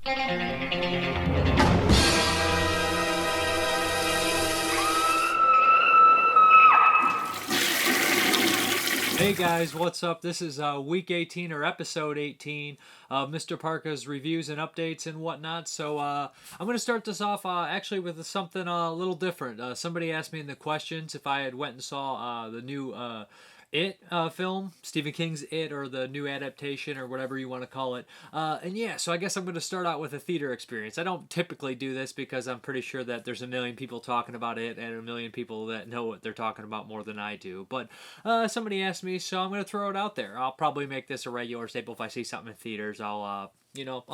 Hey guys, what's up? This is week 18 or episode 18 of Mrparka's reviews and updates and whatnot. So I'm going to start this off actually with something a little different. Somebody asked me in the questions if I had went and saw the new It film, Stephen King's It, or the new adaptation, or whatever you want to call it. And yeah, so I guess I'm going to start out with a theater experience. I don't typically do this because I'm pretty sure that there's a million people talking about it and a million people that know what they're talking about more than I do. But somebody asked me, so I'm going to throw it out there. I'll probably make this a regular staple. If I see something in theaters, I'll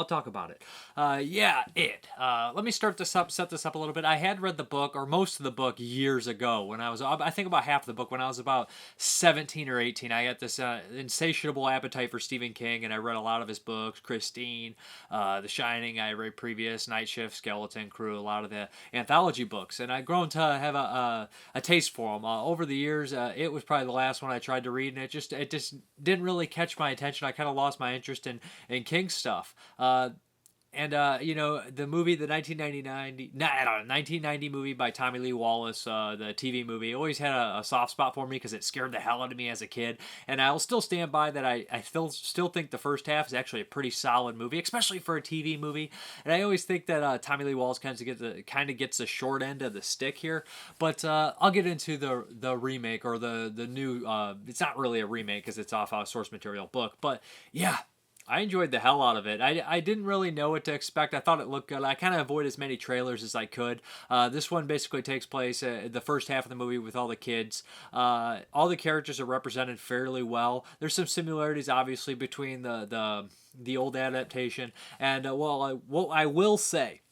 talk about it. It. Let me set this up a little bit. I had read the book, or most of the book, years ago when I think about half of the book when I was about 17 or 18. I had this insatiable appetite for Stephen King, and I read a lot of his books, Christine, The Shining, I read previous, Night Shift, Skeleton Crew, a lot of the anthology books, and I've grown to have a taste for them. Over the years, it was probably the last one I tried to read, and it just didn't really catch my attention. I kind of lost my interest in King stuff. The movie, the 1990 movie by Tommy Lee Wallace, the TV movie, always had a soft spot for me because it scared the hell out of me as a kid. And I'll still stand by that. I still think the first half is actually a pretty solid movie, especially for a TV movie. And I always think that Tommy Lee Wallace kind of gets the short end of the stick here. But I'll get into the remake, or the new. It's not really a remake because it's off a source material book. But yeah, I enjoyed the hell out of it. I didn't really know what to expect. I thought it looked good. I kind of avoid as many trailers as I could. This one basically takes place the first half of the movie with all the kids. All the characters are represented fairly well. There's some similarities, obviously, between the old adaptation. And, what I will say,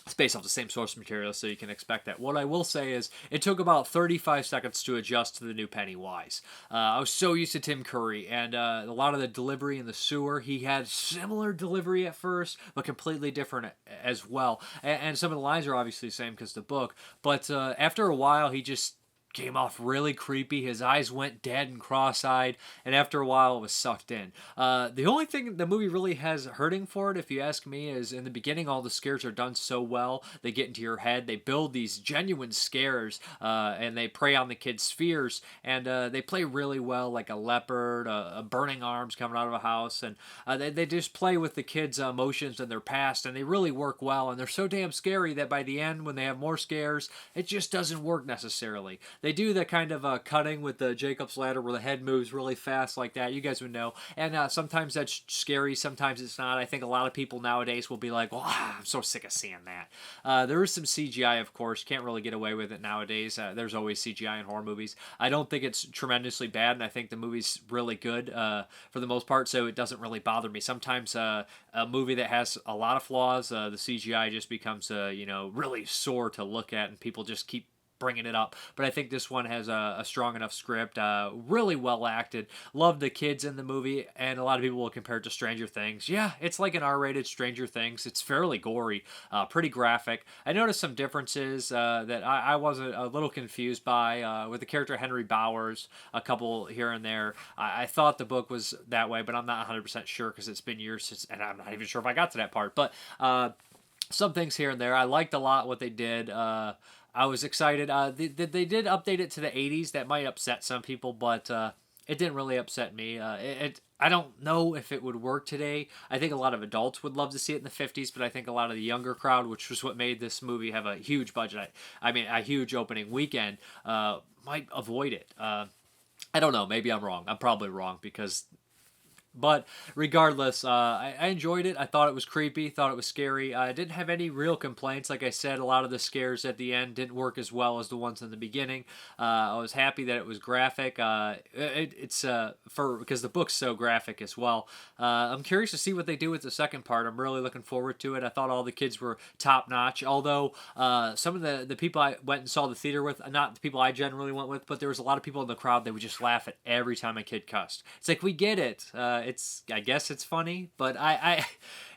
it's based off the same source material, so you can expect that. What I will say is, it took about 35 seconds to adjust to the new Pennywise. I was so used to Tim Curry, and a lot of the delivery in the sewer, he had similar delivery at first, but completely different as well. And some of the lines are obviously the same because the book, but after a while, he just came off really creepy. His eyes went dead and cross-eyed, and after a while it was sucked in. The only thing the movie really has hurting for it, if you ask me, is in the beginning all the scares are done so well. They get into your head. They build these genuine scares, and they prey on the kids' fears, and they play really well, like a leopard, a burning arms coming out of a house, and they just play with the kids' emotions and their past, and they really work well, and they're so damn scary that by the end, when they have more scares, it just doesn't work necessarily. They do the kind of cutting with the Jacob's Ladder where the head moves really fast like that. You guys would know. And sometimes that's scary. Sometimes it's not. I think a lot of people nowadays will be like, well, I'm so sick of seeing that. There is some CGI, of course. Can't really get away with it nowadays. There's always CGI in horror movies. I don't think it's tremendously bad, and I think the movie's really good for the most part, so it doesn't really bother me. Sometimes a movie that has a lot of flaws, the CGI just becomes really sore to look at, and people just keep bringing it up. But I think this one has a strong enough script, really well acted. Love the kids in the movie, and a lot of people will compare it to Stranger Things. Yeah, it's like an R-rated Stranger Things. It's fairly gory, pretty graphic. I noticed some differences that I was a little confused by with the character Henry Bowers, a couple here and there. I thought the book was that way, but I'm not 100% sure because it's been years since, and I'm not even sure if I got to that part. But some things here and there. I liked a lot what they did. I was excited. They did update it to the 80s. That might upset some people, but it didn't really upset me. I don't know if it would work today. I think a lot of adults would love to see it in the 50s, but I think a lot of the younger crowd, which was what made this movie have a huge budget, a huge opening weekend, might avoid it. I don't know. Maybe I'm wrong. I'm probably wrong because... But regardless, I enjoyed it. I thought it was creepy, thought it was scary. I didn't have any real complaints. Like I said, a lot of the scares at the end didn't work as well as the ones in the beginning. I was happy that it was graphic. Because the book's so graphic as well. I'm curious to see what they do with the second part. I'm really looking forward to it. I thought all the kids were top notch. Although some of the people I went and saw the theater with, not the people I generally went with, but there was a lot of people in the crowd that would just laugh at every time a kid cussed. It's like, we get it. I guess it's funny, but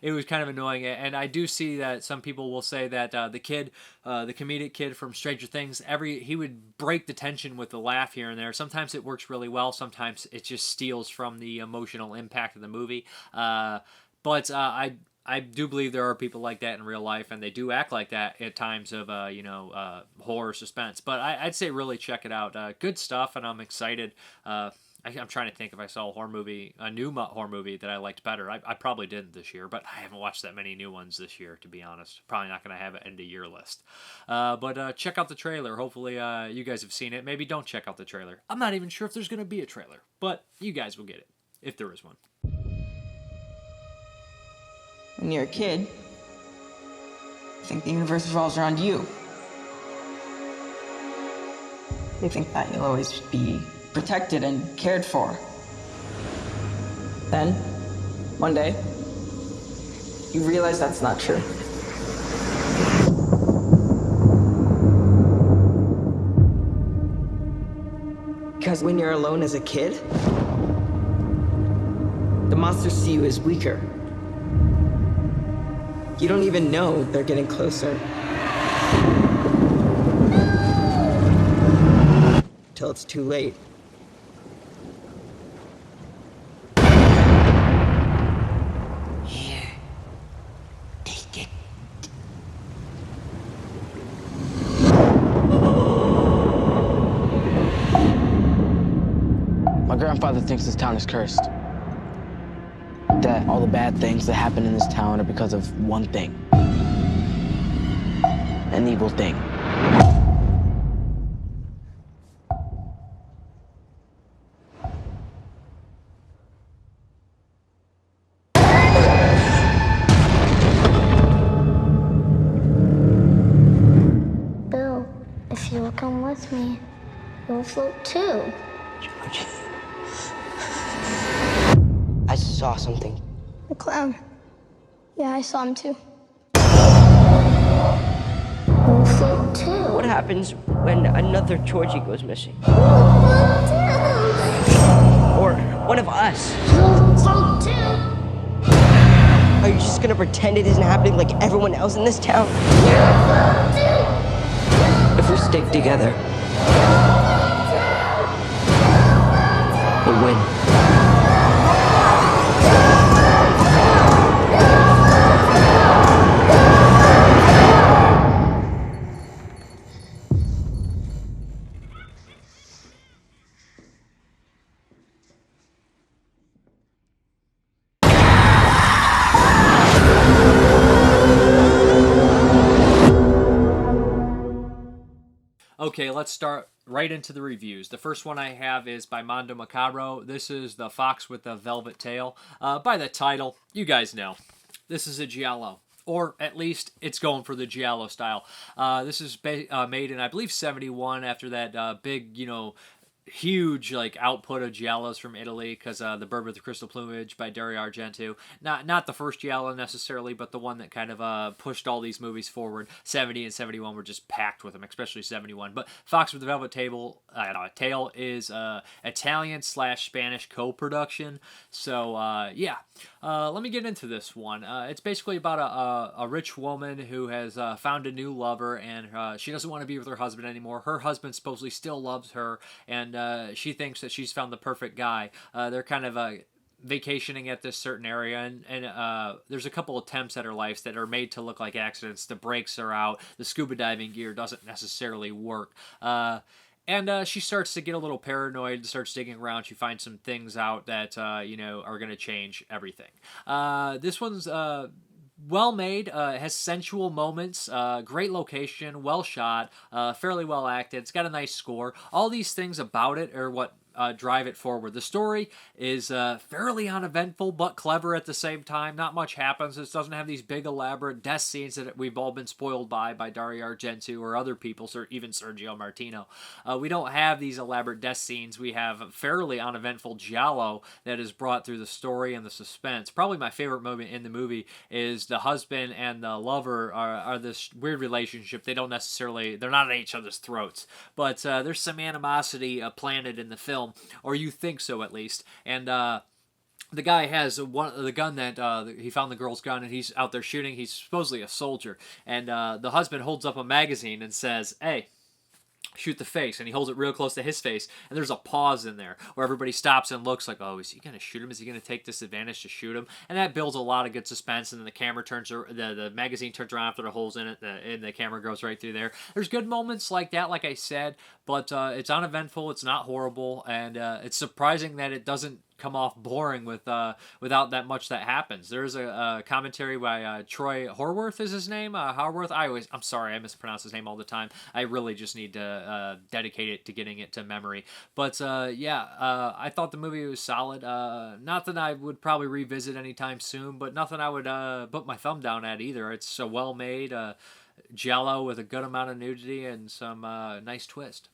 it was kind of annoying. And I do see that some people will say that the comedic kid from Stranger Things, he would break the tension with the laugh here and there. Sometimes it works really well. Sometimes it just steals from the emotional impact of the movie. But I do believe there are people like that in real life, and they do act like that at times of horror suspense. But I'd say really check it out. Good stuff, and I'm excited. I'm trying to think if I saw a new horror movie that I liked better. I probably didn't this year, but I haven't watched that many new ones this year, to be honest. Probably not going to have an end of year list. But check out the trailer. Hopefully you guys have seen it. Maybe don't check out the trailer. I'm not even sure if there's going to be a trailer, but you guys will get it if there is one. When you're a kid, you think the universe revolves around you. You think that you'll always be protected and cared for. Then, one day, you realize that's not true. Because when you're alone as a kid, the monsters see you as weaker. You don't even know they're getting closer. Till it's too late. Here, take it. My grandfather thinks this town is cursed. That all the bad things that happen in this town are because of one thing. An evil thing. Bill, if you will come with me, you'll float too. George. I saw something. The clown. Yeah, I saw him too. You'll float too. What happens when another Georgie goes missing? Or one of us? You'll float too. Are you just gonna pretend it isn't happening like everyone else in this town? If we stick together, we'll win. Okay, let's start right into the reviews. The first one I have is by Mondo Macabro. This is The Fox with the Velvet Tail. By the title, you guys know. This is a giallo. Or at least it's going for the giallo style. This is made in, I believe, 71 after that big, huge output of giallos from Italy, because The Bird with the Crystal Plumage by Dario Argento, not the first giallo necessarily, but the one that kind of pushed all these movies forward. 70 and 71 were just packed with them, especially 71. But Fox with the Velvet Tail is Italian/Spanish co-production. So yeah, let me get into this one. It's basically about a rich woman who has found a new lover, and she doesn't want to be with her husband anymore. Her husband supposedly still loves her, and she thinks that she's found the perfect guy. They're kind of vacationing at this certain area, and there's a couple attempts at her life that are made to look like accidents. The brakes are out. The scuba diving gear doesn't necessarily work. And she starts to get a little paranoid, starts digging around. She finds some things out that, are going to change everything. This one's well made, has sensual moments, great location, well shot, fairly well acted. It's got a nice score. All these things about it are what drive it forward. The story is fairly uneventful but clever at the same time. Not much happens. It doesn't have these big elaborate death scenes that we've all been spoiled by Dario Argento or other people, or even Sergio Martino. We don't have these elaborate death scenes. We have a fairly uneventful giallo that is brought through the story and the suspense. Probably my favorite moment in the movie is the husband and the lover are this weird relationship. They're not at each other's throats, but there's some animosity planted in the film, or you think so at least. And the guy has the gun that he found the girl's gun, and he's out there shooting. He's supposedly a soldier, and the husband holds up a magazine and says, "Hey, shoot the face, and he holds it real close to his face, and there's a pause in there where everybody stops and looks like, oh, is he going to shoot him? Is he going to take this advantage to shoot him? And that builds a lot of good suspense, and then the camera turns, the magazine turns around after the hole's in it, and the camera goes right through there. There's good moments like that, like I said, but it's uneventful, it's not horrible, and it's surprising that it doesn't come off boring without that much that happens. There's a commentary by Troy Horworth is his name. Horworth. I'm sorry, I mispronounce his name all the time. I really just need to dedicate it to getting it to memory. But I thought the movie was solid. Not that I would probably revisit anytime soon, but nothing I would put my thumb down at either. It's so well made, Giallo with a good amount of nudity and some nice twist.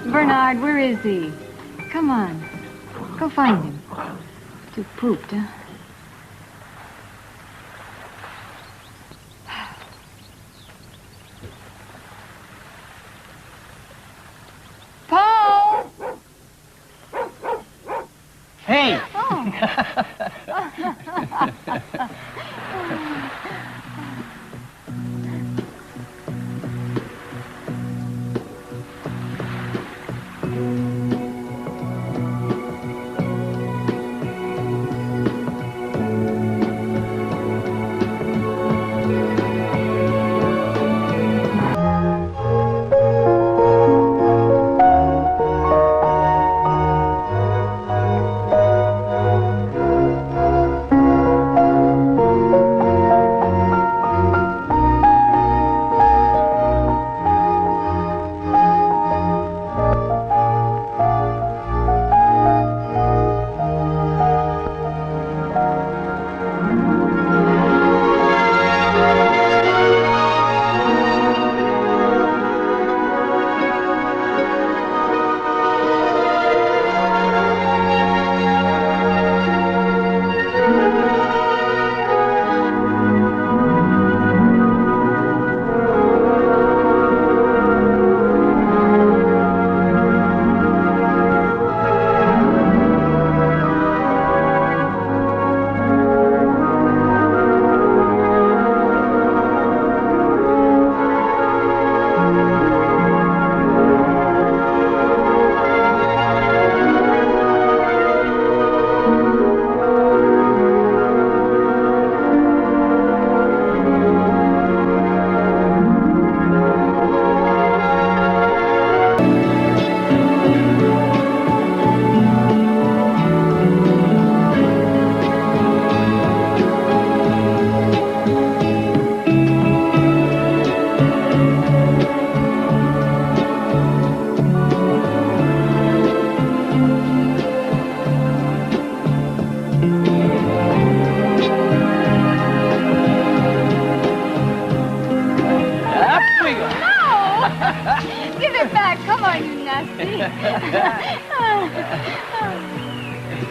Bernard, where is he? Come on. Go find him. You pooped, huh? Paul! Hey!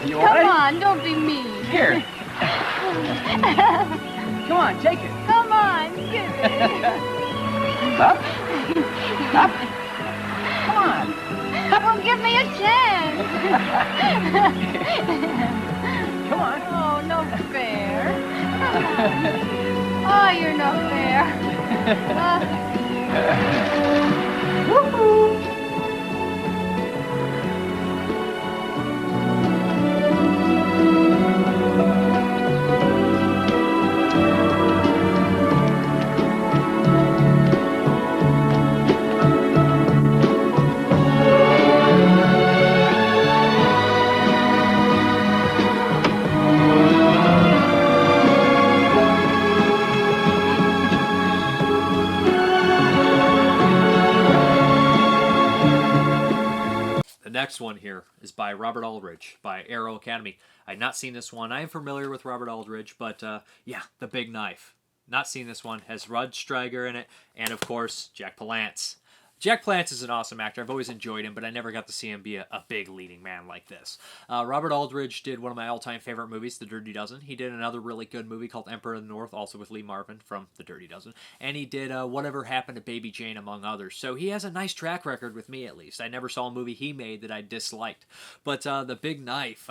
You want Come on, don't be mean. Here. Come on, take it. Come on, give it. Up. Up. Come on. Well, give me a chance. Come on. Oh, no fair. Oh, you're no fair. Woo-hoo. next one here is by Robert Aldrich, by Arrow Academy. I'd not seen this one. I am familiar with Robert Aldrich, but yeah, The Big Knife. Not seen this one. Has Rod Steiger in it, and of course, Jack Palance. Jack Palance is an awesome actor. I've always enjoyed him, but I never got to see him be a big leading man like this. Robert Aldrich did one of my all-time favorite movies, The Dirty Dozen. He did another really good movie called Emperor of the North, also with Lee Marvin from The Dirty Dozen. And he did Whatever Happened to Baby Jane, among others. So he has a nice track record with me, at least. I never saw a movie he made that I disliked. But The Big Knife,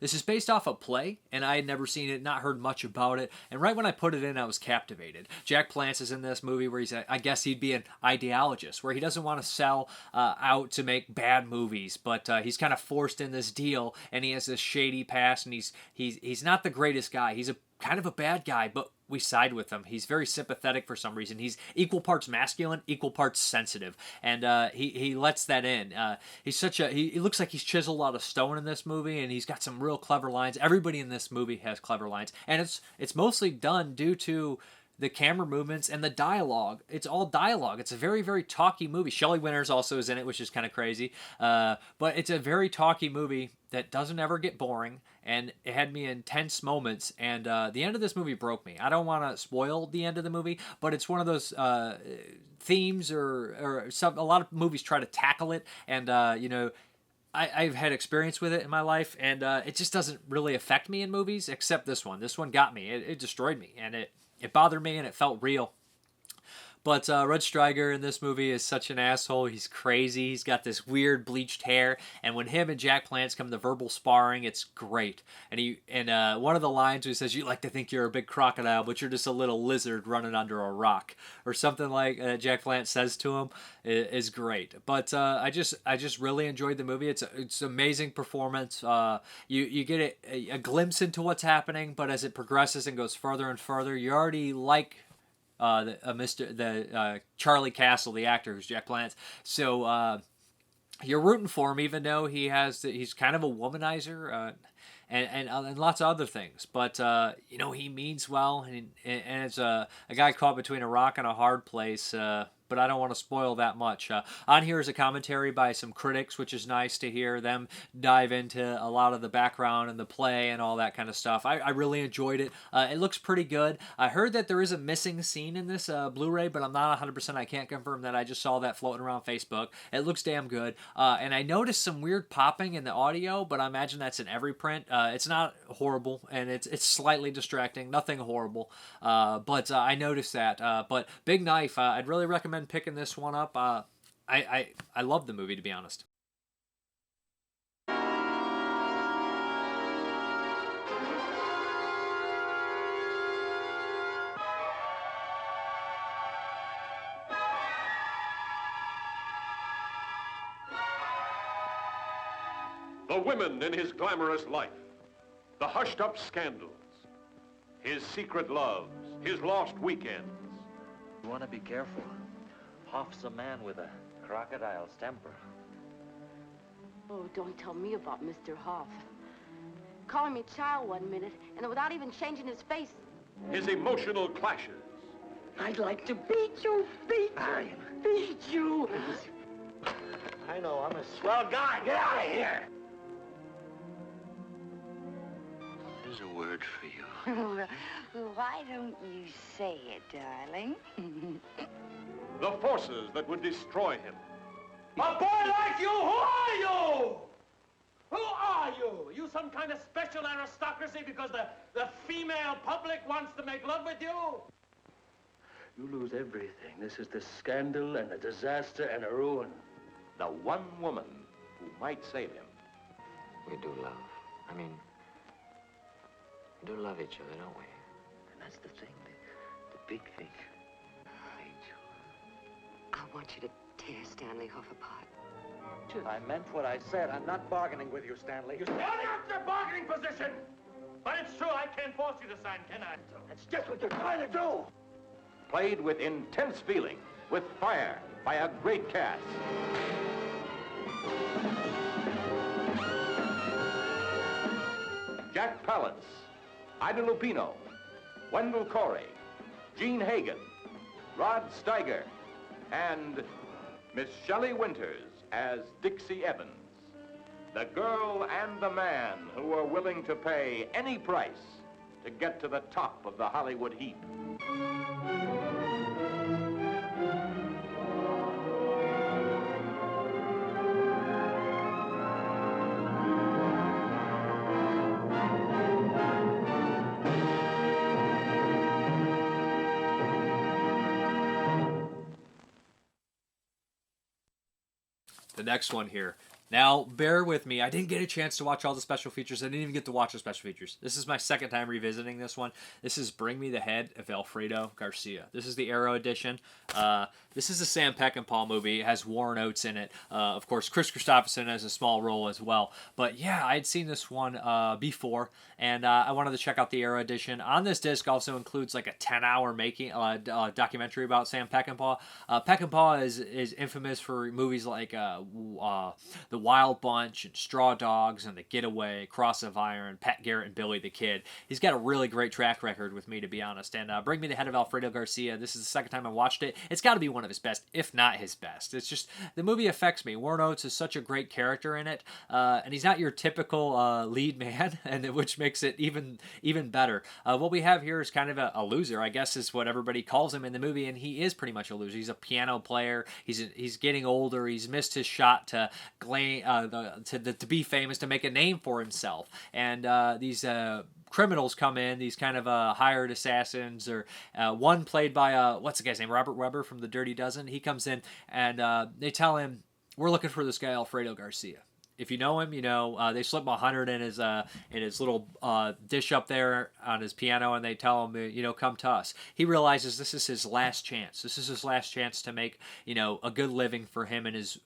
this is based off a play, and I had never seen it, not heard much about it. And right when I put it in, I was captivated. Jack Palance is in this movie where I guess he'd be an ideologist, where he doesn't want to sell out to make bad movies, but he's kind of forced in this deal, and he has this shady past, and he's not the greatest guy. He's a kind of a bad guy, but we side with him. He's very sympathetic for some reason. He's equal parts masculine, equal parts sensitive, and he lets that in. He's he looks like he's chiseled out of stone in this movie, and he's got some real clever lines. Everybody in this movie has clever lines, and it's mostly done due to the camera movements and the dialogue. It's all dialogue. It's a very, very talky movie. Shelley Winters also is in it, which is kind of crazy. But it's a very talky movie that doesn't ever get boring, and it had me in tense moments, and the end of this movie broke me. I don't want to spoil the end of the movie, but it's one of those themes or a lot of movies try to tackle it, and I've had experience with it in my life, and it just doesn't really affect me in movies, except this one. This one got me. It destroyed me, and it bothered me, and it felt real. But Rod Steiger in this movie is such an asshole. He's crazy. He's got this weird bleached hair. And when him and Jack Palance come to verbal sparring, it's great. And one of the lines where he says, "You like to think you're a big crocodile, but you're just a little lizard running under a rock," or something like Jack Palance says to him, is great. But I just really enjoyed the movie. It's amazing performance. You get a glimpse into what's happening, but as it progresses and goes further and further, you already like Charlie Castle, the actor who's Jack Palance. So you're rooting for him, even though he's kind of a womanizer and lots of other things. But he means well, and it's a guy caught between a rock and a hard place. But I don't want to spoil that much. On here is a commentary by some critics, which is nice to hear them dive into a lot of the background and the play and all that kind of stuff. I really enjoyed it. It looks pretty good. I heard that there is a missing scene in this Blu-ray, but I'm not 100%. I can't confirm that. I just saw that floating around Facebook. It looks damn good. And I noticed some weird popping in the audio, but I imagine that's in every print. It's not horrible, and it's slightly distracting. Nothing horrible. But I noticed that. But Big Knife, I'd really recommend picking this one up. I love the movie, to be honest. The women in his glamorous life, the hushed-up scandals, his secret loves, his lost weekends. You want to be careful. Hoff's a man with a crocodile's temper. Oh, don't tell me about Mr. Hoff. Calling me child one minute, and without even changing his face. His emotional clashes. I'd like to beat you. Beat you. I know, I'm a swell guy. Get out of here! There's a word for you. Why don't you say it, darling? The forces that would destroy him. A boy like you, who are you? Who are you? You some kind of special aristocracy because the female public wants to make love with you? You lose everything. This is the scandal and a disaster and a ruin. The one woman who might save him. We do love. I mean, we do love each other, don't we? And that's the thing, the big thing. I want you to tear Stanley Hoff apart. I meant what I said. I'm not bargaining with you, Stanley. You stand up your bargaining position! But it's true, I can't force you to sign, can I? That's just what you're trying to do! Played with intense feeling, with fire, by a great cast. Jack Palance, Ida Lupino, Wendell Corey, Gene Hagen, Rod Steiger, and Miss Shelley Winters as Dixie Evans. The girl and the man who are willing to pay any price to get to the top of the Hollywood heap. The next one here. Now, bear with me. I didn't get a chance to watch all the special features. I didn't even get to watch the special features. This is my second time revisiting this one. This is Bring Me the Head of Alfredo Garcia. This is the Arrow edition. This is a Sam Peckinpah movie. It has Warren Oates in it. Of course, Chris Christopherson has a small role as well. But yeah, I'd seen this one before, and I wanted to check out the Arrow edition. On this disc also includes like a 10-hour making documentary about Sam Peckinpah. Peckinpah is infamous for movies like The Wild Bunch and Straw Dogs and The Getaway, Cross of Iron, Pat Garrett and Billy the Kid. He's got a really great track record with me, to be honest. And Bring Me the Head of Alfredo Garcia, this is the second time I watched it. It's got to be one of his best, if not his best. It's just, the movie affects me. Warren Oates is such a great character in it, and he's not your typical lead man, and which makes it even better. What we have here is kind of a loser, I guess is what everybody calls him in the movie, and he is pretty much a loser. He's a piano player. He's getting older. He's missed his shot to be famous, to make a name for himself. And these criminals come in, these kind of hired assassins, or one played by, what's the guy's name? Robert Webber from The Dirty Dozen. He comes in, and they tell him, we're looking for this guy, Alfredo Garcia. If you know him, you know they slip 100 in his little dish up there on his piano, and they tell him, come to us. He realizes this is his last chance. This is his last chance to make, a good living for him and his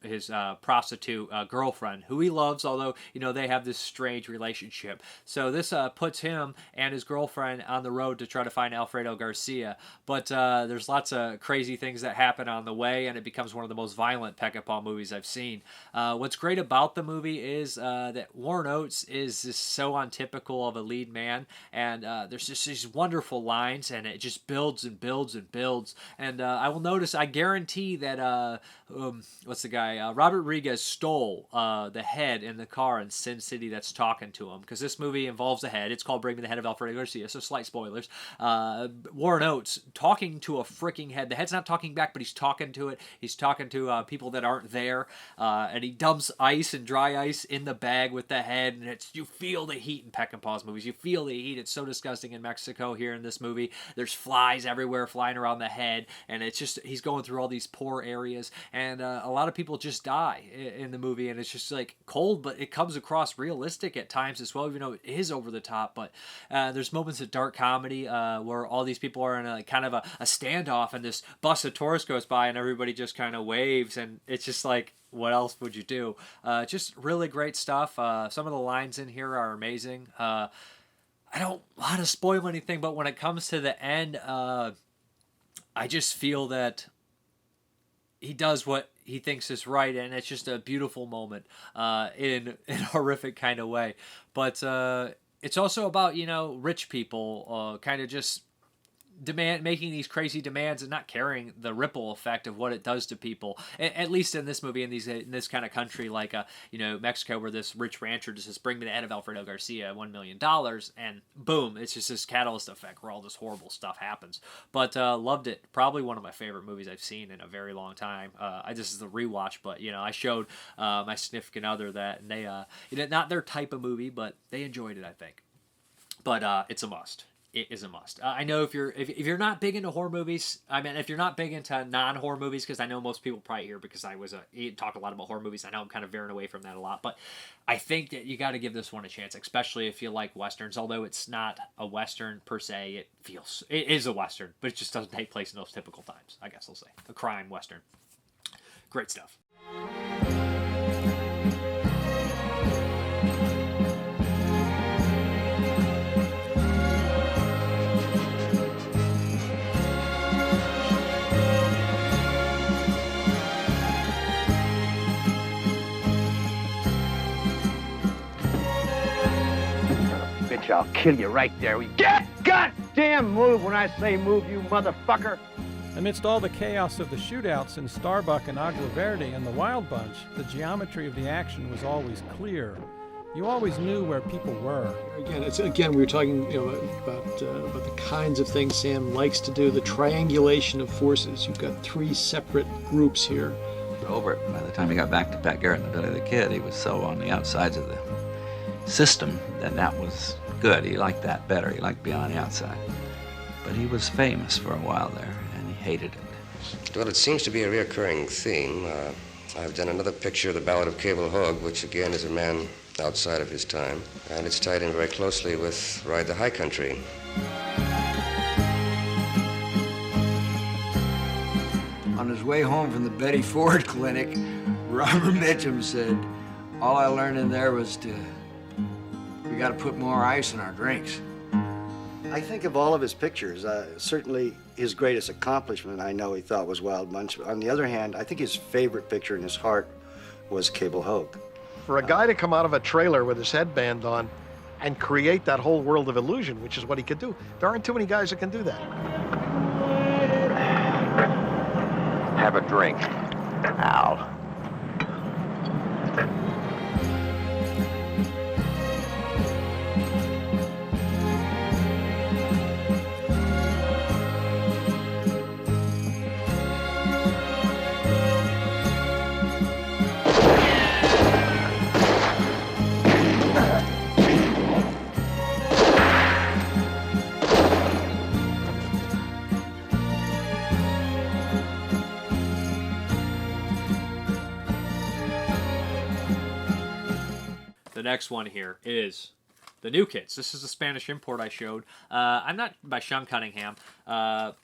prostitute girlfriend, who he loves, although they have this strange relationship. So this puts him and his girlfriend on the road to try to find Alfredo Garcia. But there's lots of crazy things that happen on the way, and it becomes one of the most violent Peckinpah movies I've seen. What's great about the movie is that Warren Oates is just so untypical of a lead man, and there's just these wonderful lines, and it just builds and builds and builds. And I guarantee that what's the guy, Robert Rodriguez stole the head in the car in Sin City that's talking to him, because this movie involves a head. It's called Bring Me the Head of Alfredo Garcia, so slight spoilers. Warren Oates talking to a freaking head. The head's not talking back, but he's talking to it. He's talking to people that aren't there, and he dumps ice and dry ice in the bag with the head, and you feel the heat in Peckinpah's movies. You feel the heat. It's so disgusting in Mexico. Here in this movie, there's flies everywhere flying around the head, and it's just, he's going through all these poor areas, and a lot of people just die in the movie, and it's just like cold, but it comes across realistic at times as well, even though it is over the top. But there's moments of dark comedy where all these people are in a kind of a standoff, and this bus of tourists goes by, and everybody just kind of waves, and it's just like, what else would you do? Just really great stuff. Some of the lines in here are amazing. I don't want to spoil anything, but when it comes to the end, I just feel that he does what he thinks is right, and it's just a beautiful moment in a horrific kind of way. But it's also about, rich people kind of just making these crazy demands and not caring the ripple effect of what it does to people. At least in this movie, in this kind of country like Mexico, where this rich rancher just says, "Bring me the head of Alfredo Garcia, $1 million," and boom, it's just this catalyst effect where all this horrible stuff happens. But loved it. Probably one of my favorite movies I've seen in a very long time. This is the rewatch, but I showed my significant other that, and they not their type of movie, but they enjoyed it, I think. But it's a must. It is a must. I know if you're not big into horror movies, if you're not big into non-horror movies, because I know most people probably here because I talk a lot about horror movies. I know I'm kind of veering away from that a lot, but I think that you got to give this one a chance, especially if you like westerns. Although it's not a western per se, it is a western, but it just doesn't take place in those typical times. I guess I'll say a crime western. Great stuff. I'll kill you right there. Get goddamn move when I say move, you motherfucker. Amidst all the chaos of the shootouts in Starbuck and Agua Verde and the Wild Bunch, the geometry of the action was always clear. You always knew where people were. Again, we were talking about the kinds of things Sam likes to do, the triangulation of forces. You've got three separate groups here. Over it, by the time he got back to Pat Garrett and the Billy the Kid, he was so on the outsides of the system that was good. He liked that better. He liked being on the outside. But he was famous for a while there, and he hated it. Well, it seems to be a reoccurring theme. I've done another picture of the Ballad of Cable Hogue, which again is a man outside of his time, and it's tied in very closely with Ride the High Country. On his way home from the Betty Ford Clinic, Robert Mitchum said, all I learned in there was we got to put more ice in our drinks. I think of all of his pictures, certainly his greatest accomplishment I know he thought was Wild Bunch. On the other hand, I think his favorite picture in his heart was Cable Hogue. For a guy to come out of a trailer with his headband on and create that whole world of illusion, which is what he could do, there aren't too many guys that can do that. Have a drink. Al. The next one here is The New Kids. This is the Spanish import I showed. I'm not by Sean Cunningham. I'm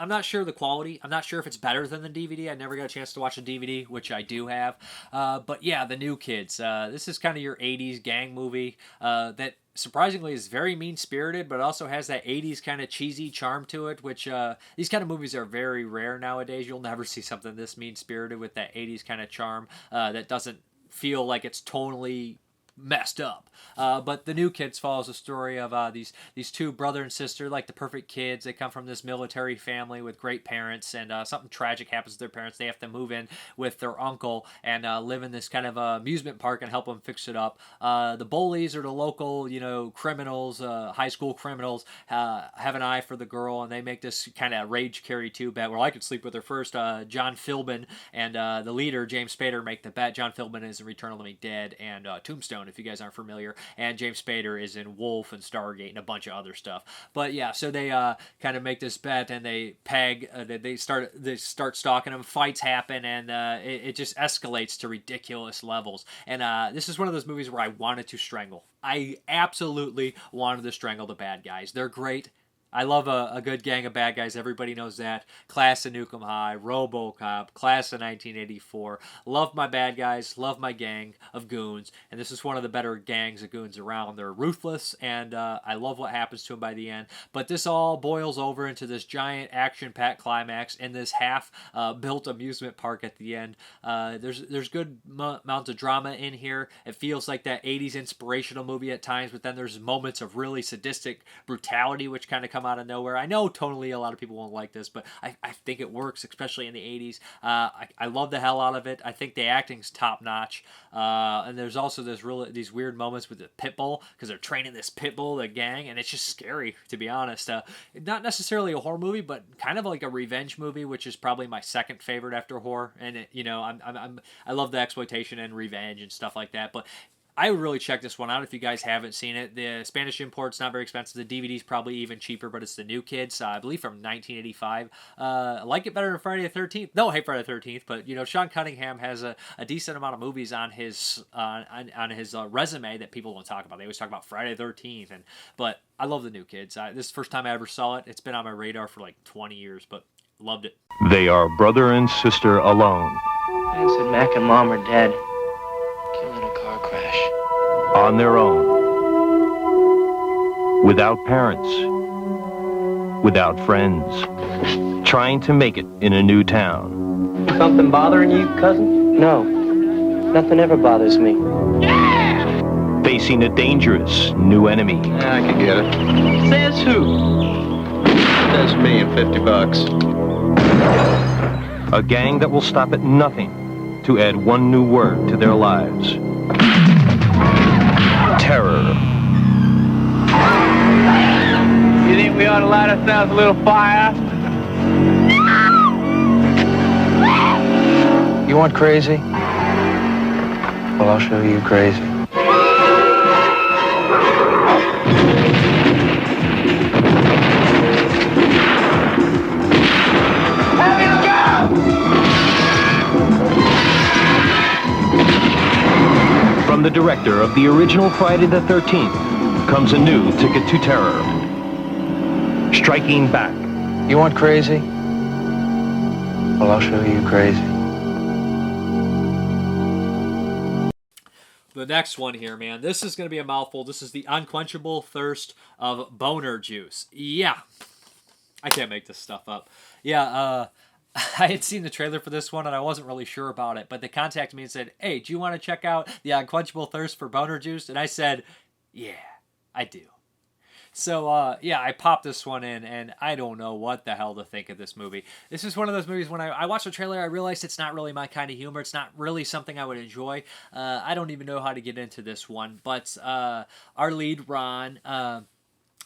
not sure the quality. I'm not sure if it's better than the DVD. I never got a chance to watch the DVD, which I do have. But yeah, The New Kids. This is kind of your 80s gang movie that surprisingly is very mean-spirited, but also has that 80s kind of cheesy charm to it, which these kind of movies are very rare nowadays. You'll never see something this mean-spirited with that 80s kind of charm that doesn't feel like it's tonally messed up. But The New Kids follows the story of these two brother and sister, like the perfect kids. They come from this military family with great parents, and something tragic happens to their parents. They have to move in with their uncle and live in this kind of amusement park and help them fix it up. The bullies or the local, criminals, high school criminals, have an eye for the girl, and they make this kind of rage carry two bet. Well, I could sleep with her first. John Philbin and the leader, James Spader, make the bet. John Philbin is in Return of the Living Dead and Tombstone, if you guys aren't familiar, and James Spader is in Wolf and Stargate and a bunch of other stuff. But yeah, so they kind of make this bet, and they they start stalking him. Fights happen, and it just escalates to ridiculous levels. And this is one of those movies where I wanted to strangle. I absolutely wanted to strangle the bad guys. They're great. I love a good gang of bad guys. Everybody knows that. Class of Nukem High, RoboCop, Class of 1984. Love my bad guys. Love my gang of goons. And this is one of the better gangs of goons around. They're ruthless, and I love what happens to them by the end. But this all boils over into this giant action-packed climax in this half-built amusement park at the end. There's good amounts of drama in here. It feels like that 80s inspirational movie at times, but then there's moments of really sadistic brutality, which kind of come out of nowhere. I know tonally a lot of people won't like this, but I think it works, especially in the 80s. I love the hell out of it. I think the acting's top notch. And there's also these weird moments with the pit bull, because they're training this pit bull, the gang, and it's just scary, to be honest. Not necessarily a horror movie, but kind of like a revenge movie, which is probably my second favorite after horror. And I love the exploitation and revenge and stuff like that. But I would really check this one out if you guys haven't seen it. The Spanish import's not very expensive. The DVD's probably even cheaper, but it's The New Kids, I believe from 1985. I like it better than Friday the 13th. No, I hate Friday the 13th, but Sean Cunningham has a decent amount of movies on his resume that people don't talk about. They always talk about Friday the 13th, but I love The New Kids. This is the first time I ever saw it. It's been on my radar for like 20 years, but loved it. They are brother and sister alone. Man said Mac and Mom are dead. Killed in a car crash. On their own. Without parents. Without friends. Trying to make it in a new town. Something bothering you, cousin? No. Nothing ever bothers me. Yeah! Facing a dangerous new enemy. Yeah, I can get it. Says who? Says me and $50. A gang that will stop at nothing to add one new word to their lives. Terror. You think we ought to light ourselves a little fire? You want crazy? Well, I'll show you crazy. From the director of the original Friday the 13th comes a new ticket to terror. Striking Back. You want crazy? Well, I'll show you crazy. The next one here, man, this is going to be a mouthful. This is the Unquenchable Thirst of Nerjoose. Yeah. I can't make this stuff up. Yeah, I had seen the trailer for this one, and I wasn't really sure about it, but they contacted me and said, hey, do you want to check out the Unquenchable Thirst for Nerjoose? And I said, yeah, I do. So, yeah, I popped this one in, and I don't know what the hell to think of this movie. This is one of those movies, when I watched the trailer, I realized it's not really my kind of humor. It's not really something I would enjoy. I don't even know how to get into this one, but our lead, Ron,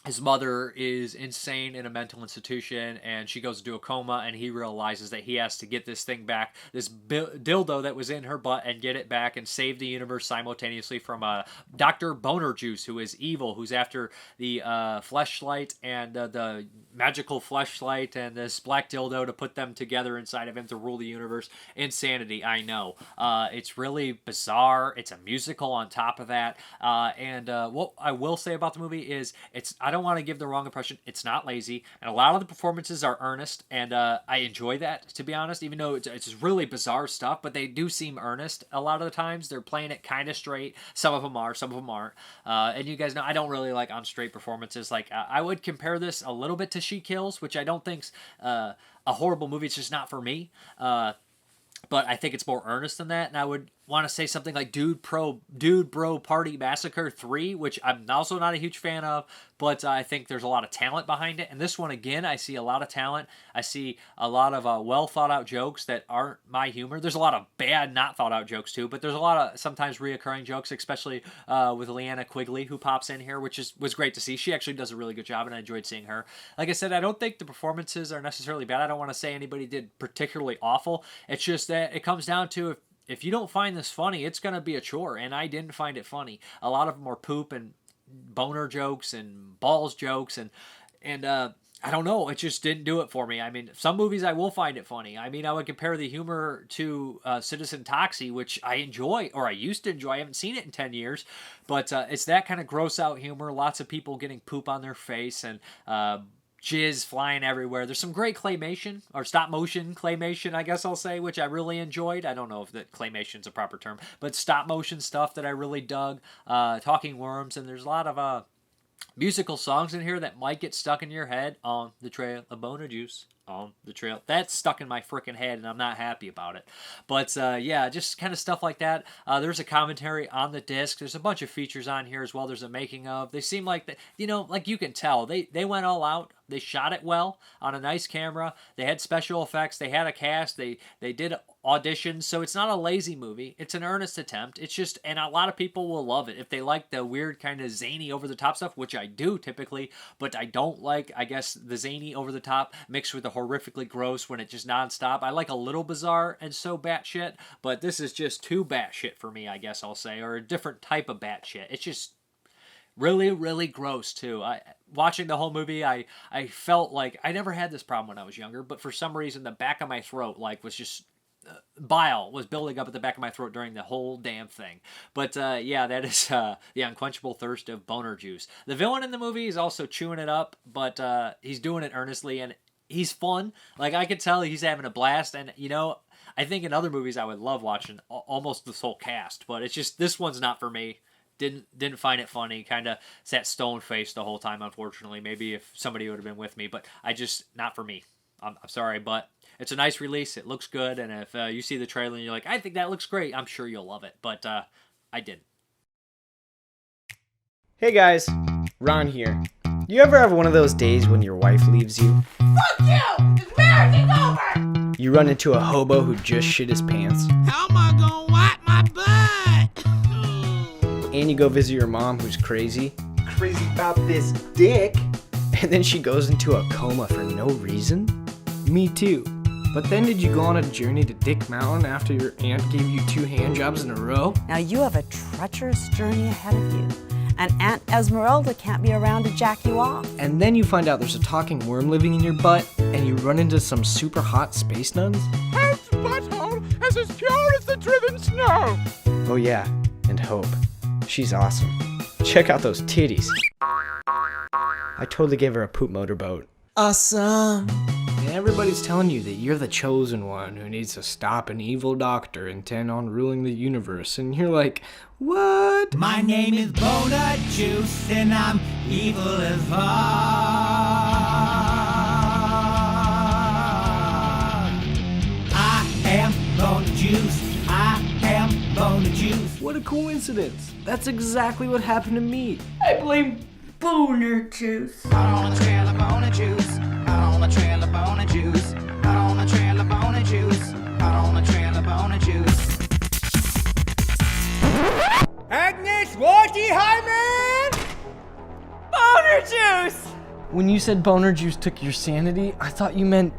his mother is insane in a mental institution, and she goes into a coma, and he realizes that he has to get this thing back, this dildo that was in her butt, and get it back and save the universe simultaneously from Dr. Nerjoose, who is evil, who's after the fleshlight and the magical fleshlight and this black dildo to put them together inside of him to rule the universe. Insanity, I know. It's really bizarre. It's a musical on top of that. And what I will say about the movie is I don't want to give the wrong impression. It's not lazy, and a lot of the performances are earnest, and I enjoy that, to be honest, even though it's really bizarre stuff, but they do seem earnest a lot of the times. They're playing it kind of straight. Some of them are, some of them aren't. And you guys know I don't really like on straight performances. Like, I would compare this a little bit to She Kills, which I don't think's a horrible movie. It's just not for me. But I think it's more earnest than that, and I would want to say something like Dude Bro Party Massacre 3, which I'm also not a huge fan of, but I think there's a lot of talent behind it. And this one, again, I see a lot of talent. I see a lot of well-thought-out jokes that aren't my humor. There's a lot of bad, not thought-out jokes, too, but there's a lot of sometimes reoccurring jokes, especially with Leanna Quigley, who pops in here, which was great to see. She actually does a really good job, and I enjoyed seeing her. Like I said, I don't think the performances are necessarily bad. I don't want to say anybody did particularly awful. It's just that it comes down to if you don't find this funny, it's going to be a chore, and I didn't find it funny. A lot of them are poop and boner jokes and balls jokes, and I don't know, it just didn't do it for me. I mean, some movies I will find it funny. I mean, I would compare the humor to Citizen Toxie, which I enjoy, or I used to enjoy. I haven't seen it in 10 years, but it's that kind of gross out humor. Lots of people getting poop on their face, and jizz flying everywhere. There's some great claymation, or stop motion claymation, I guess I'll say, which I really enjoyed. I don't know if that claymation's a proper term, but stop motion stuff that I really dug. Talking worms, and there's a lot of musical songs in here that might get stuck in your head. On the trail of Nerjoose, on the trail. That's stuck in my freaking head, and I'm not happy about it. But yeah, just kind of stuff like that. There's a commentary on the disc. There's a bunch of features on here as well. There's a making of. They seem like, like you can tell, they went all out. They shot it well on a nice camera. They had special effects. They had a cast. They did auditions. So it's not a lazy movie. It's an earnest attempt. It's just, and a lot of people will love it if they like the weird kind of zany over-the-top stuff, which I do typically, but I don't like, I guess, the zany over-the-top mixed with the horrifically gross when it's just nonstop. I like a little bizarre and so batshit, but this is just too batshit for me, I guess I'll say, or a different type of batshit. It's just really, really gross, too. Watching the whole movie, I felt like I never had this problem when I was younger, but for some reason, the back of my throat, was just bile was building up at the back of my throat during the whole damn thing. But yeah, that is the Unquenchable Thirst of Nerjoose. The villain in the movie is also chewing it up, but he's doing it earnestly, and he's fun. I could tell he's having a blast, and I think in other movies I would love watching almost this whole cast, but it's just, this one's not for me. Didn't find it funny. Kind of sat stone-faced the whole time, unfortunately. Maybe if somebody would have been with me, but not for me. I'm sorry, but it's a nice release. It looks good, and if you see the trailer and you're like, I think that looks great, I'm sure you'll love it, but I didn't. Hey guys, Ron here. You ever have one of those days when your wife leaves you? Fuck you! This marriage is over! You run into a hobo who just shit his pants. How am I gonna wipe my butt? And you go visit your mom who's crazy. Crazy about this dick. And then she goes into a coma for no reason? Me too. But then did you go on a journey to Dick Mountain after your aunt gave you 2 hand jobs in a row? Now you have a treacherous journey ahead of you. And Aunt Esmeralda can't be around to jack you off. And then you find out there's a talking worm living in your butt, and you run into some super hot space nuns? Hope's butthole is as pure as the driven snow. Oh yeah, and Hope. She's awesome. Check out those titties. I totally gave her a poop motorboat. Awesome. And everybody's telling you that you're the chosen one who needs to stop an evil doctor intent on ruling the universe. And you're like, what? My name is Boner Juice, and I'm evil as fuck. I am Boner Juice. I am Boner Juice. What a coincidence. That's exactly what happened to me. I blame Boner Juice. Out on the trail of Boner Juice. Out on the trail of Boner Juice. Out on the trail of Boner Juice. Out on the trail of Boner Juice. Agnes Warty-Hyman! Boner Juice! When you said boner juice took your sanity, I thought you meant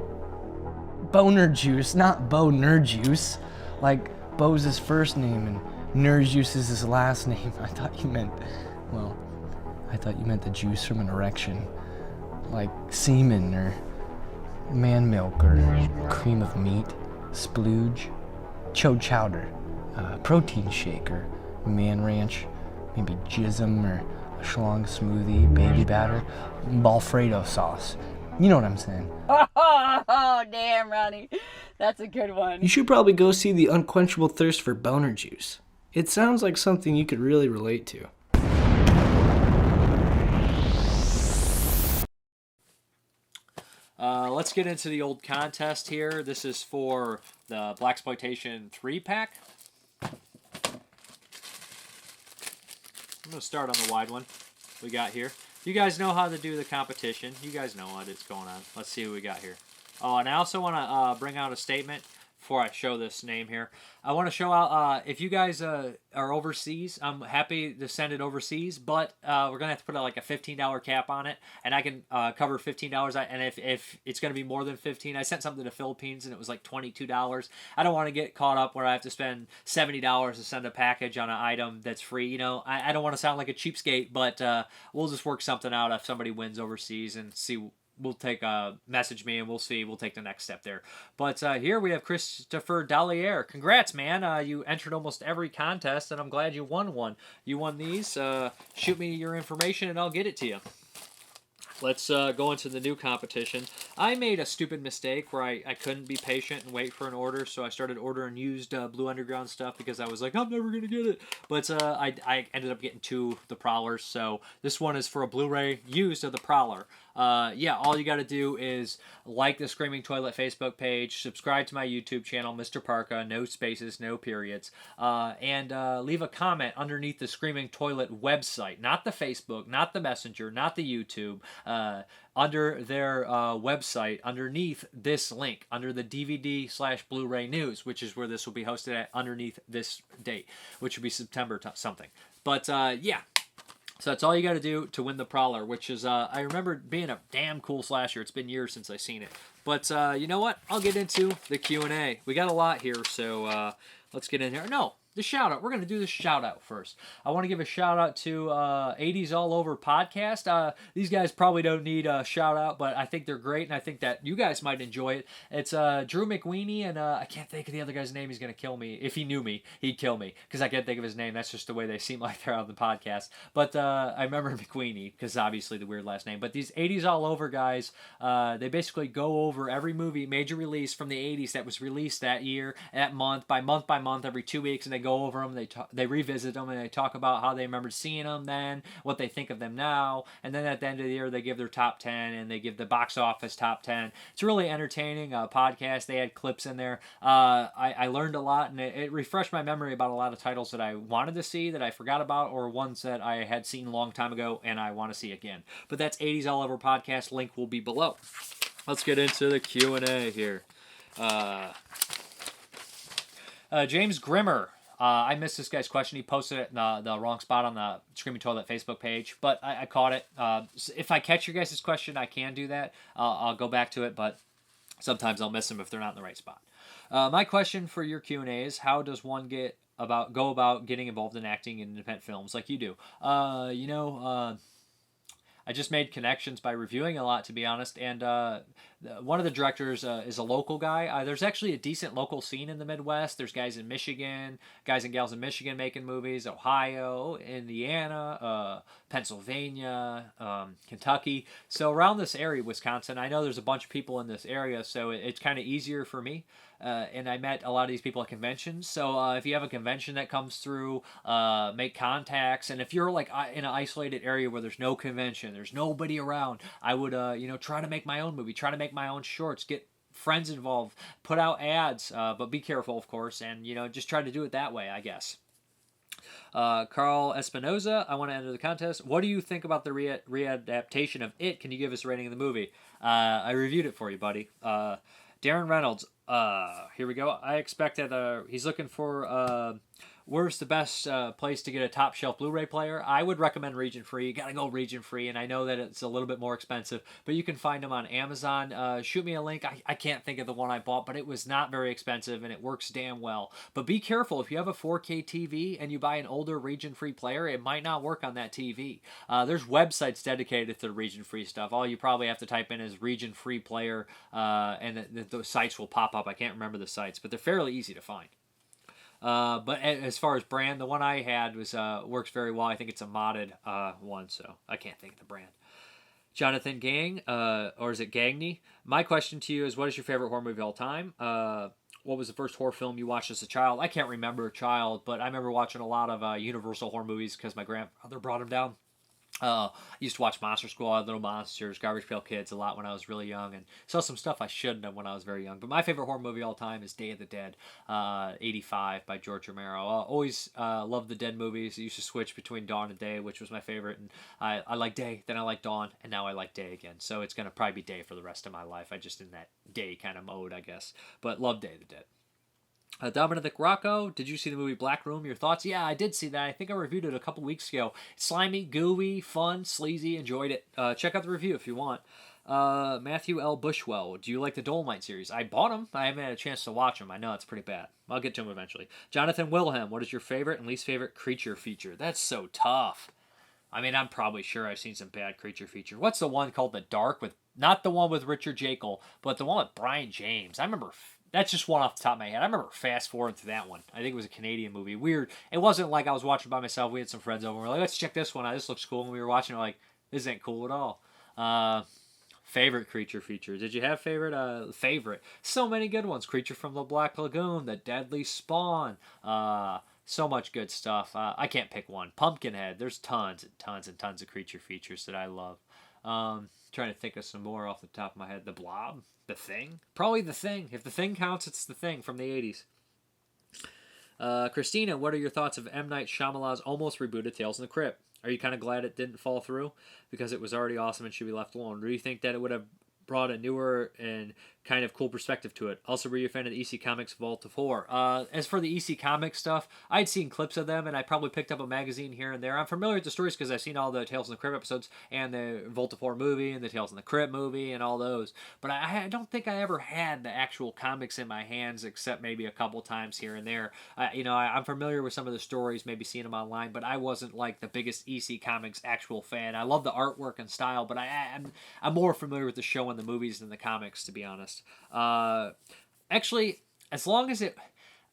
boner juice, not Beau Nerjoose. Like Beau's his first name and Nerjoose is his last name. I thought you meant the juice from an erection. Like semen or man milk or cream of meat, splooge, chowder, protein shake or man ranch, maybe jism or a schlong smoothie, baby batter, Alfredo sauce. You know what I'm saying. Oh, damn, Ronnie. That's a good one. You should probably go see the Unquenchable Thirst for Boner Juice. It sounds like something you could really relate to. Let's get into the old contest here. This is for the Blaxploitation 3-pack. I'm going to start on the wide one we got here. You guys know how to do the competition. You guys know what is going on. Let's see what we got here. Oh, and I also want to bring out a statement before I show this name here. I want to show out, if you guys are overseas, I'm happy to send it overseas, but we're going to have to put like a $15 cap on it, and I can cover $15, and if it's going to be more than $15, I sent something to the Philippines, and it was like $22. I don't want to get caught up where I have to spend $70 to send a package on an item that's free. You know, I don't want to sound like a cheapskate, but we'll just work something out if somebody wins overseas and see. We'll take message me and we'll see. We'll take the next step there. But here we have Christopher Dalliere. Congrats, man. You entered almost every contest, and I'm glad you won one. You won these. Shoot me your information, and I'll get it to you. Let's go into the new competition. I made a stupid mistake where I couldn't be patient and wait for an order, so I started ordering used Blue Underground stuff because I was like, I'm never going to get it. But I ended up getting 2 of the Prowlers, so this one is for a Blu-ray used of the Prowler. Yeah, all you got to do is like the Screaming Toilet Facebook page, subscribe to my YouTube channel, Mrparka, no spaces, no periods, and leave a comment underneath the Screaming Toilet website, not the Facebook, not the Messenger, not the YouTube, under their website, underneath this link, under the DVD/Blu-ray news, which is where this will be hosted at, underneath this date, which will be September something. But yeah. So that's all you got to do to win the Prowler, which is, I remember being a damn cool slasher. It's been years since I've seen it. But you know what? I'll get into the Q&A. We got a lot here, so let's get in here. No, the shout-out. We're going to do the shout-out first. I want to give a shout-out to 80s All Over Podcast. These guys probably don't need a shout-out, but I think they're great, and I think that you guys might enjoy it. It's Drew McWeeny, and I can't think of the other guy's name. He's going to kill me. If he knew me, he'd kill me, because I can't think of his name. That's just the way they seem like they're on the podcast. But I remember McWeeny, because obviously the weird last name. But these 80s All Over guys, they basically go over every movie, major release from the 80s that was released that year, that month, by month, every 2 weeks, and they go over them, they revisit them, and they talk about how they remembered seeing them then, what they think of them now, and then at the end of the year they give their top 10 and they give the box office top 10. It's really entertaining podcast. They had clips in there. I learned a lot, and it refreshed my memory about a lot of titles that I wanted to see that I forgot about, or ones that I had seen a long time ago and I want to see again. But that's 80s All Over Podcast. Link will be below. Let's get into the Q&A here. James Grimmer. I missed this guy's question. He posted it in the wrong spot on the Screaming Toilet Facebook page, but I caught it. If I catch your guys' question, I can do that. I'll go back to it, but sometimes I'll miss them if they're not in the right spot. My question for your Q&A is, how does one go about getting involved in acting in independent films like you do? I just made connections by reviewing a lot, to be honest, and one of the directors is a local guy. There's actually a decent local scene in the Midwest. There's guys in Michigan, guys and gals in Michigan making movies, Ohio, Indiana, Pennsylvania, Kentucky. So around this area, Wisconsin, I know there's a bunch of people in this area, so it's kind of easier for me. And I met a lot of these people at conventions. So if you have a convention that comes through, make contacts. And if you're like in an isolated area where there's no convention, there's nobody around, I would try to make my own movie, try to make my own shorts, get friends involved, put out ads, but be careful, of course, and just try to do it that way, I guess. Carl Espinoza, I want to enter the contest. What do you think about the readaptation of It? Can you give us a rating of the movie? I reviewed it for you, buddy. Darren Reynolds, here we go. I expect that he's looking for where's the best place to get a top shelf Blu-ray player. I would recommend region free. You gotta go region free, and I know that it's a little bit more expensive, but you can find them on Amazon. Shoot me a link. I can't think of the one I bought, but it was not very expensive and it works damn well. But be careful, if you have a 4K TV and you buy an older region free player, it might not work on that TV. There's websites dedicated to the region free stuff. All you probably have to type in is region free player, and those sites will pop up. I can't remember the sites, but they're fairly easy to find. But as far as brand, the one I had was works very well. I think it's a modded one, so I can't think of the brand. Jonathan Gang, or is it Gagney? My question to you is, what is your favorite horror movie of all time? What was the first horror film you watched as a child? I can't remember a child, but I remember watching a lot of Universal horror movies because my grandfather brought them down. I used to watch Monster Squad, Little Monsters, Garbage Pail Kids a lot when I was really young, and saw some stuff I shouldn't have when I was very young. But my favorite horror movie of all time is Day of the Dead, 85 by George Romero. Always loved the Dead movies. I used to switch between Dawn and Day, which was my favorite, and I like Day, then I like Dawn, and now I like Day again. So it's going to probably be Day for the rest of my life. I just in that Day kind of mode, I guess. But love Day of the Dead. Dominic Rocco, did you see the movie Black Room? Your thoughts? Yeah, I did see that. I think I reviewed it a couple weeks ago. Slimy, gooey, fun, sleazy. Enjoyed it. Check out the review if you want. Matthew L. Bushwell, do you like the Dolomite series? I bought them. I haven't had a chance to watch them. I know it's pretty bad. I'll get to them eventually. Jonathan Wilhelm, what is your favorite and least favorite creature feature? That's so tough. I mean, I'm probably sure I've seen some bad creature feature. What's the one called The Dark? Not the one with Richard Jekyll, but the one with Brian James. I remember... That's just one off the top of my head. I remember fast forwarding through that one. I think it was a Canadian movie. Weird. It wasn't like I was watching by myself. We had some friends over. We're like, let's check this one out. This looks cool. And we were watching it like, this ain't cool at all. Favorite creature feature. Did you have favorite? Favorite. So many good ones. Creature from the Black Lagoon. The Deadly Spawn. So much good stuff. I can't pick one. Pumpkinhead. There's tons and tons and tons of creature features that I love. Trying to think of some more off the top of my head. The Blob. The Thing? Probably The Thing. If The Thing counts, it's The Thing from the 80s. Christina, what are your thoughts of M. Night Shyamalan's almost rebooted Tales in the Crypt? Are you kind of glad it didn't fall through because it was already awesome and should be left alone? Or do you think that it would have brought a newer and kind of cool perspective to it? Also, were you a fan of the EC Comics Vault of Horror? As for the EC Comics stuff, I'd seen clips of them, and I probably picked up a magazine here and there. I'm familiar with the stories because I've seen all the Tales in the Crypt episodes, and the Vault of Horror movie, and the Tales in the Crypt movie, and all those. But I don't think I ever had the actual comics in my hands, except maybe a couple times here and there. I'm familiar with some of the stories, maybe seeing them online, but I wasn't like the biggest EC Comics actual fan. I love the artwork and style, but I'm more familiar with the show and the movies than the comics, to be honest. Actually, as long as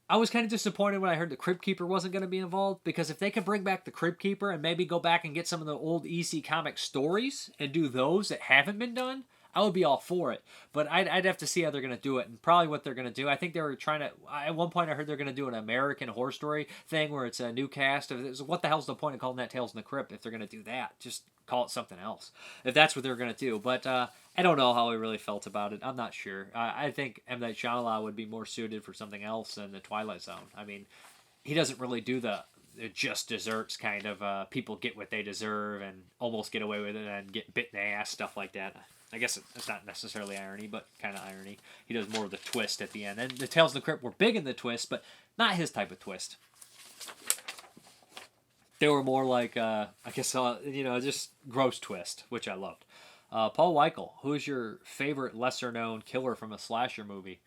I was kind of disappointed when I heard the Crypt Keeper wasn't going to be involved, because if they could bring back the Crypt Keeper and maybe go back and get some of the old EC comic stories and do those that haven't been done, I would be all for it. But I'd have to see how they're going to do it, and probably what they're going to do. I think they were trying to... At one point I heard they're going to do an American Horror Story thing where it's a new cast. What the hell's the point of calling that Tales in the Crypt if they're going to do that? Just call it something else, if that's what they're going to do. But I don't know how I really felt about it. I'm not sure. I think M. Night Shyamalan would be more suited for something else than The Twilight Zone. I mean, he doesn't really do the just desserts kind of people get what they deserve and almost get away with it and get bit in the ass, stuff like that. I guess it's not necessarily irony, but kind of irony. He does more of the twist at the end. And the Tales of the Crypt were big in the twist, but not his type of twist. They were more like, I guess, just gross twist, which I loved. Paul Weichel, who is your favorite lesser-known killer from a slasher movie?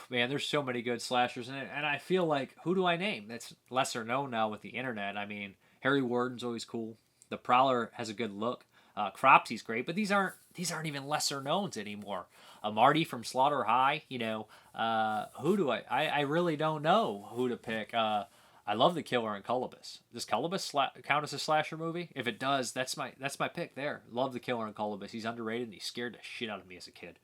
Man, there's so many good slashers in it, and I feel like, who do I name that's lesser known now with the internet? I mean, Harry Warden's always cool. The Prowler has a good look. Cropsy's great, but these aren't even lesser knowns anymore. Marty from Slaughter High, who do I really don't know who to pick. I love The Killer in Cullibus. Does Cullibus count as a slasher movie? If it does, that's my pick there. Love The Killer in Cullibus. He's underrated and he scared the shit out of me as a kid.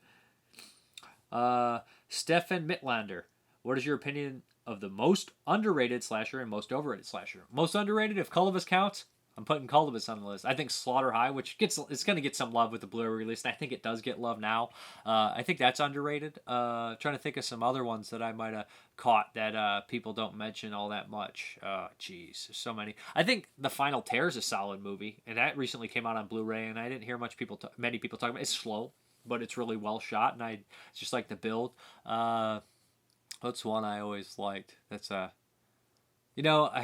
Stefan Mitlander, what is your opinion of the most underrated slasher and most overrated slasher? Most underrated, if Cullibus counts, I'm putting Cullibus on the list. I think Slaughter High, which it's going to get some love with the Blu-ray release, and I think it does get love now. I think that's underrated. Trying to think of some other ones that I might have caught that people don't mention all that much. Jeez, there's so many. I think The Final Tear is a solid movie, and that recently came out on Blu-ray, and I didn't hear many people talk about it. It's slow, but it's really well shot, and I just like the build. What's one I always liked? That's I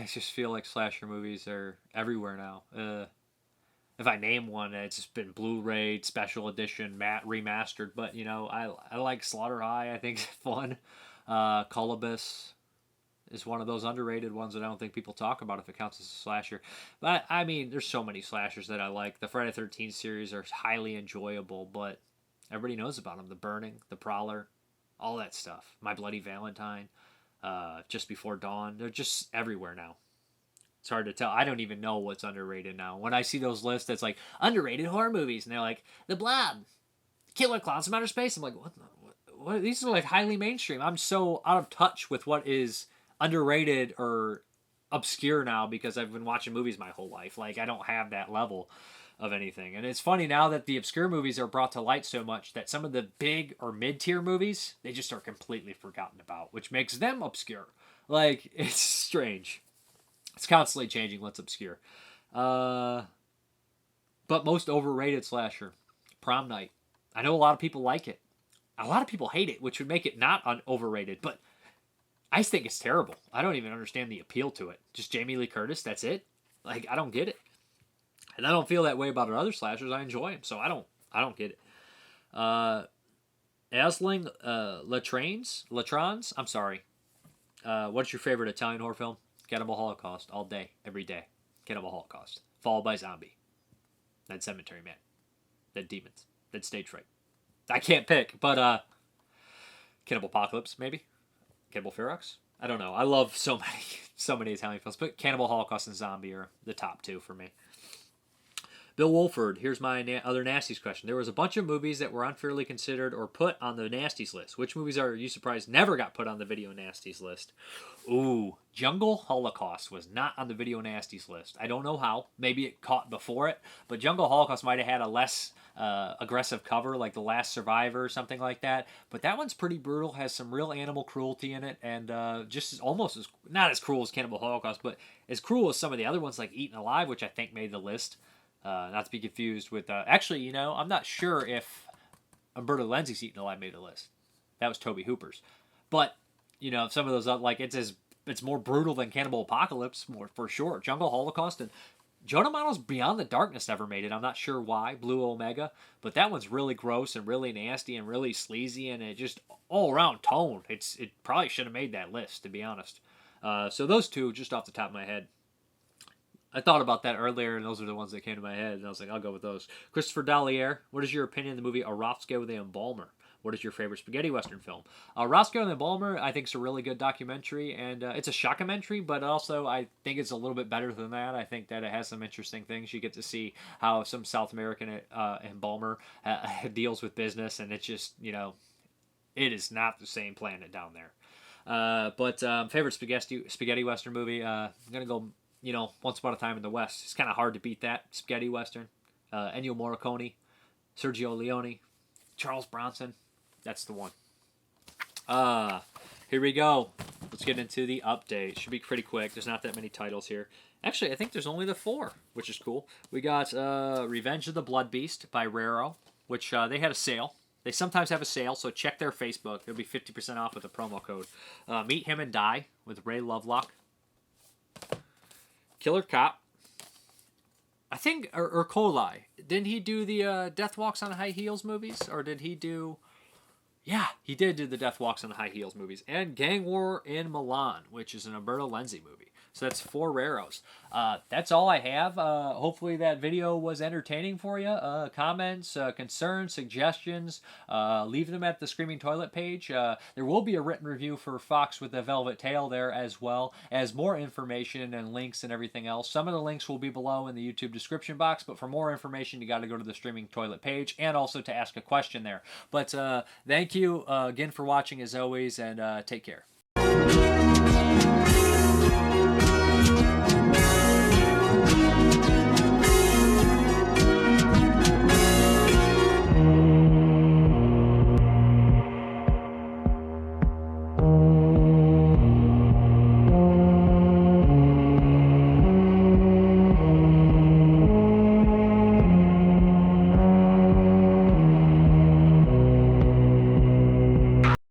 just feel like slasher movies are everywhere now. If I name one, it's just been Blu-ray, special edition, remastered. But, I like Slaughter High. I think it's fun. Cullibus is one of those underrated ones that I don't think people talk about if it counts as a slasher. But, I mean, there's so many slashers that I like. The Friday the 13th series are highly enjoyable, but everybody knows about them. The Burning, The Prowler, all that stuff. My Bloody Valentine. Just Before Dawn. They're just everywhere now. It's hard to tell. I don't even know what's underrated now. When I see those lists that's like underrated horror movies, and they're like The Blob, Killer Clowns from Outer Space, I'm like, what? These are like highly mainstream. I'm so out of touch with what is underrated or obscure now because I've been watching movies my whole life. Like, I don't have that level of anything. And it's funny now that the obscure movies are brought to light so much that some of the big or mid-tier movies, they just are completely forgotten about, which makes them obscure. Like, it's strange. It's constantly changing what's obscure. But most overrated slasher, Prom Night. I know a lot of people like it. A lot of people hate it, which would make it not overrated, but I think it's terrible. I don't even understand the appeal to it. Just Jamie Lee Curtis, that's it? Like, I don't get it. And I don't feel that way about other slashers. I enjoy them, so I don't get it. Asling Latrans, I'm sorry. What's your favorite Italian horror film? Cannibal Holocaust, all day, every day. Cannibal Holocaust, followed by Zombie. Then Cemetery Man. Then Demons. Then Stage Fright. I can't pick, but Cannibal Apocalypse, maybe? Cannibal Ferox? I don't know. I love so many Italian films, but Cannibal Holocaust and Zombie are the top two for me. Bill Wolford, here's my other Nasties question. There was a bunch of movies that were unfairly considered or put on the Nasties list. Which movies are you surprised never got put on the Video Nasties list? Ooh, Jungle Holocaust was not on the Video Nasties list. I don't know how. Maybe it caught before it, but Jungle Holocaust might have had a less aggressive cover, like The Last Survivor or something like that. But that one's pretty brutal, has some real animal cruelty in it, and almost not as cruel as Cannibal Holocaust, but as cruel as some of the other ones like Eaten Alive, which I think made the list. Not to be confused with... actually, I'm not sure if Umberto Lenzi's Eaten Alive made the list. That was Tobe Hooper's. But, some of those, it's more brutal than Cannibal Apocalypse, more for sure. Jungle Holocaust and Joe D'Amato's Beyond the Darkness never made it. I'm not sure why. Blue Omega. But that one's really gross and really nasty and really sleazy, and it just all-around tone. It probably should have made that list, to be honest. So those two, just off the top of my head. I thought about that earlier, and those are the ones that came to my head, and I was like, I'll go with those. Christopher Dalliere, what is your opinion of the movie Roscoe the Embalmer? What is your favorite spaghetti western film? Roscoe the Embalmer, I think, is a really good documentary, and it's a shockumentary, but also I think it's a little bit better than that. I think that it has some interesting things. You get to see how some South American embalmer deals with business, and it's just, it is not the same planet down there. But favorite spaghetti western movie, I'm going to go... Once Upon a Time in the West. It's kind of hard to beat that. Spaghetti Western. Ennio Morricone. Sergio Leone. Charles Bronson. That's the one. Here we go. let's get into the update. Should be pretty quick. There's not that many titles here. Actually, I think there's only the 4, which is cool. We got Revenge of the Blood Beast by Raro, which they had a sale. They sometimes have a sale, so check their Facebook. It'll be 50% off with a promo code. Meet Him and Die with Ray Lovelock. Killer Cop. I think, or Kolai. Didn't he do the Death Walks on High Heels movies? Or did he do... Yeah, he did do the Death Walks on High Heels movies. And Gang War in Milan, which is an Umberto Lenzi movie. So that's 4 Raros. That's all I have. Hopefully that video was entertaining for you. Comments, concerns, suggestions, leave them at the Screaming Toilet page. There will be a written review for Fox with the Velvet Tail there as well as more information and links and everything else. Some of the links will be below in the YouTube description box, but for more information, you got to go to the Streaming Toilet page and also to ask a question there. But thank you again for watching as always, and take care.